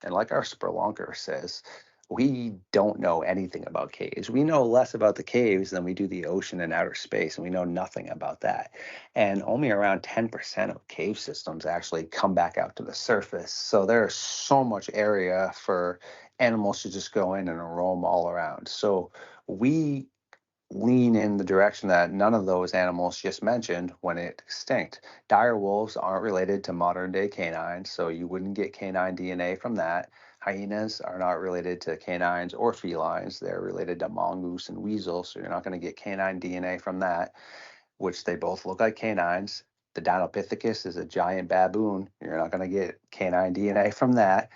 And like our spelunker says, we don't know anything about caves. We know less about the caves than we do the ocean and outer space, and we know nothing about that. And only around 10% of cave systems actually come back out to the surface. So there's so much area for animals to just go in and roam all around. So we lean in the direction that none of those animals just mentioned went extinct. Dire wolves aren't related to modern day canines, so you wouldn't get canine DNA from that. Hyenas are not related to canines or felines. They're related to mongoose and weasel, so you're not going to get canine DNA from that, which they both look like canines. The Dinopithecus is a giant baboon. You're not going to get canine DNA from that.